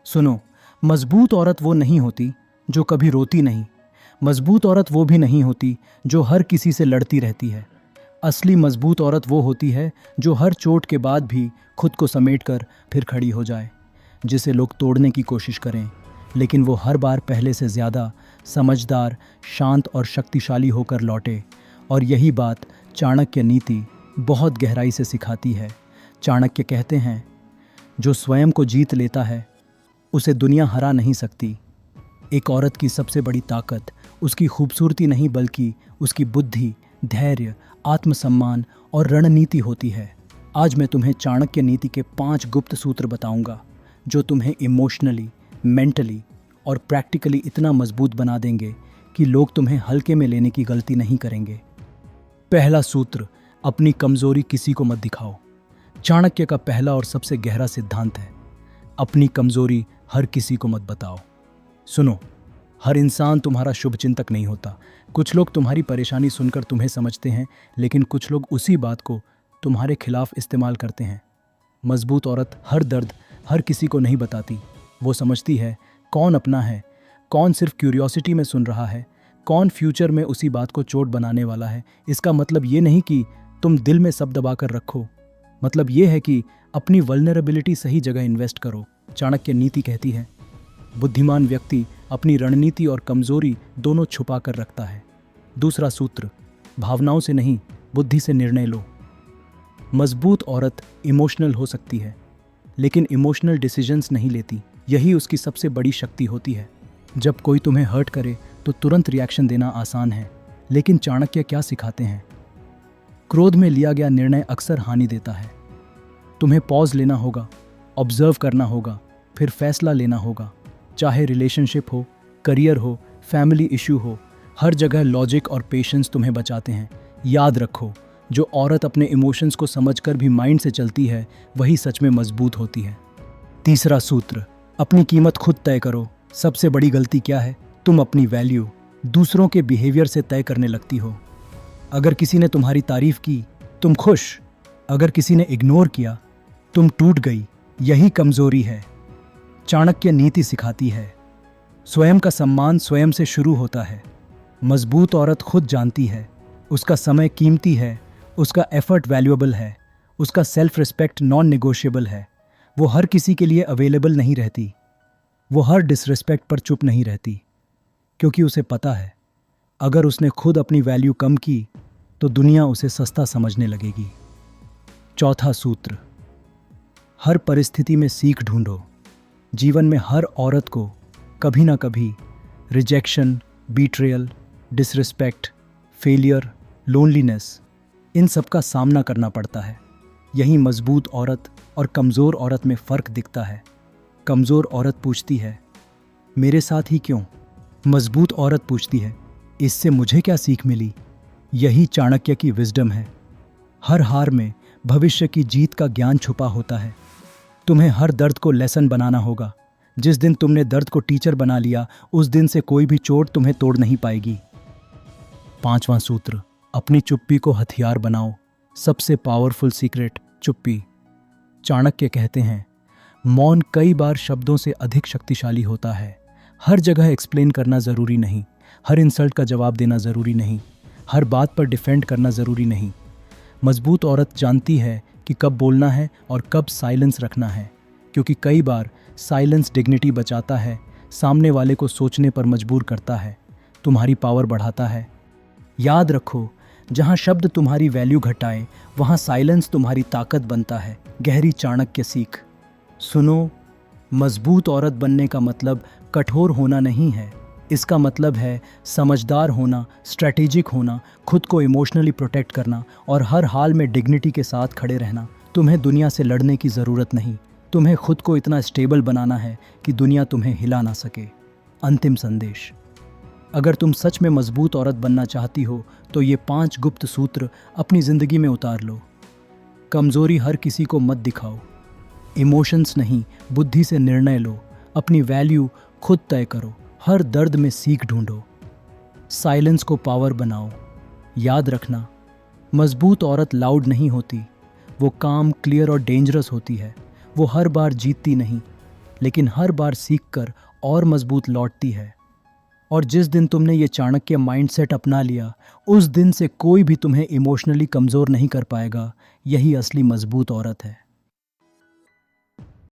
सुनो, मजबूत औरत वो नहीं होती जो कभी रोती नहीं। मजबूत औरत वो भी नहीं होती जो हर किसी से लड़ती रहती है। असली मजबूत औरत वो होती है जो हर चोट के बाद भी खुद को समेटकर फिर खड़ी हो जाए, जिसे लोग तोड़ने की कोशिश करें, लेकिन वो हर बार पहले से ज़्यादा समझदार, शांत और शक्तिशाली होकर लौटे। और यही बात चाणक्य नीति बहुत गहराई से सिखाती है। चाणक्य कहते हैं, जो स्वयं को जीत लेता है उसे दुनिया हरा नहीं सकती। एक औरत की सबसे बड़ी ताकत उसकी खूबसूरती नहीं बल्कि उसकी बुद्धि, धैर्य, आत्मसम्मान और रणनीति होती है। आज मैं तुम्हें चाणक्य नीति के 5 गुप्त सूत्र बताऊंगा जो तुम्हें इमोशनली, मेंटली और प्रैक्टिकली इतना मजबूत बना देंगे कि लोग तुम्हें हल्के में लेने की गलती नहीं करेंगे। पहला सूत्र, अपनी कमजोरी किसी को मत दिखाओ। चाणक्य का पहला और सबसे गहरा सिद्धांत है, अपनी कमजोरी हर किसी को मत बताओ। सुनो, हर इंसान तुम्हारा शुभचिंतक नहीं होता। कुछ लोग तुम्हारी परेशानी सुनकर तुम्हें समझते हैं, लेकिन कुछ लोग उसी बात को तुम्हारे खिलाफ इस्तेमाल करते हैं। मजबूत औरत हर दर्द हर किसी को नहीं बताती। वो समझती है कौन अपना है, कौन सिर्फ क्यूरियोसिटी में सुन रहा है, कौन फ्यूचर में उसी बात को चोट बनाने वाला है। इसका मतलब ये नहीं कि तुम दिल में सब दबा कर रखो, मतलब ये है कि अपनी वल्नरेबिलिटी सही जगह इन्वेस्ट करो। चाणक्य नीति कहती है, बुद्धिमान व्यक्ति अपनी रणनीति और कमजोरी दोनों छुपा कर रखता है। दूसरा सूत्र, भावनाओं से नहीं बुद्धि से निर्णय लो। मजबूत औरत इमोशनल हो सकती है, लेकिन इमोशनल डिसीजंस नहीं लेती। यही उसकी सबसे बड़ी शक्ति होती है। जब कोई तुम्हें हर्ट करे तो तुरंत रिएक्शन देना आसान है, लेकिन चाणक्य क्या सिखाते हैं, क्रोध में लिया गया निर्णय अक्सर हानि देता है। तुम्हें पॉज लेना होगा, ऑब्जर्व करना होगा, फिर फैसला लेना होगा। चाहे रिलेशनशिप हो, करियर हो, फैमिली इश्यू हो, हर जगह लॉजिक और पेशेंस तुम्हें बचाते हैं। याद रखो, जो औरत अपने इमोशंस को समझकर भी माइंड से चलती है वही सच में मजबूत होती है। तीसरा सूत्र, अपनी कीमत खुद तय करो। सबसे बड़ी गलती क्या है, तुम अपनी वैल्यू दूसरों के बिहेवियर से तय करने लगती हो। अगर किसी ने तुम्हारी तारीफ की, तुम खुश। अगर किसी ने इग्नोर किया, तुम टूट गई। यही कमजोरी है। चाणक्य नीति सिखाती है, स्वयं का सम्मान स्वयं से शुरू होता है। मजबूत औरत खुद जानती है उसका समय कीमती है, उसका एफर्ट वैल्यूएबल है, उसका सेल्फ रिस्पेक्ट नॉन नेगोशिएबल है। वो हर किसी के लिए अवेलेबल नहीं रहती, वो हर डिसरिस्पेक्ट पर चुप नहीं रहती, क्योंकि उसे पता है अगर उसने खुद अपनी वैल्यू कम की तो दुनिया उसे सस्ता समझने लगेगी। चौथा सूत्र, हर परिस्थिति में सीख ढूंढो। जीवन में हर औरत को कभी ना कभी रिजेक्शन, बीट्रेयल, डिसरिस्पेक्ट, फेलियर, लोनलीनेस, इन सब का सामना करना पड़ता है। यही मजबूत औरत और कमज़ोर औरत में फ़र्क दिखता है। कमज़ोर औरत पूछती है, मेरे साथ ही क्यों? मजबूत औरत पूछती है, इससे मुझे क्या सीख मिली? यही चाणक्य की विजडम है। हर हार में भविष्य की जीत का ज्ञान छुपा होता है। तुम्हें हर दर्द को लेसन बनाना होगा। जिस दिन तुमने दर्द को टीचर बना लिया, उस दिन से कोई भी चोट तुम्हें तोड़ नहीं पाएगी। पांचवां सूत्र, अपनी चुप्पी को हथियार बनाओ। सबसे पावरफुल सीक्रेट, चुप्पी। चाणक्य कहते हैं, मौन कई बार शब्दों से अधिक शक्तिशाली होता है। हर जगह एक्सप्लेन करना ज़रूरी नहीं, हर इंसल्ट का जवाब देना ज़रूरी नहीं, हर बात पर डिफेंड करना ज़रूरी नहीं। मजबूत औरत जानती है कि कब बोलना है और कब साइलेंस रखना है, क्योंकि कई बार साइलेंस डिग्निटी बचाता है, सामने वाले को सोचने पर मजबूर करता है, तुम्हारी पावर बढ़ाता है। याद रखो, जहाँ शब्द तुम्हारी वैल्यू घटाए वहाँ साइलेंस तुम्हारी ताकत बनता है। गहरी चाणक्य सीख। सुनो, मजबूत औरत बनने का मतलब कठोर होना नहीं है। इसका मतलब है समझदार होना, स्ट्रैटेजिक होना, खुद को इमोशनली प्रोटेक्ट करना और हर हाल में डिग्निटी के साथ खड़े रहना। तुम्हें दुनिया से लड़ने की ज़रूरत नहीं, तुम्हें खुद को इतना स्टेबल बनाना है कि दुनिया तुम्हें हिला ना सके। अंतिम संदेश, अगर तुम सच में मजबूत औरत बनना चाहती हो तो ये 5 गुप्त सूत्र अपनी ज़िंदगी में उतार लो। कमज़ोरी हर किसी को मत दिखाओ, इमोशंस नहीं बुद्धि से निर्णय लो, अपनी वैल्यू खुद तय करो, हर दर्द में सीख ढूंढो, साइलेंस को पावर बनाओ। याद रखना, मजबूत औरत लाउड नहीं होती, वो काम, क्लियर और डेंजरस होती है। वो हर बार जीतती नहीं, लेकिन हर बार सीखकर और मजबूत लौटती है। और जिस दिन तुमने ये चाणक्य माइंडसेट अपना लिया, उस दिन से कोई भी तुम्हें इमोशनली कमज़ोर नहीं कर पाएगा। यही असली मजबूत औरत है।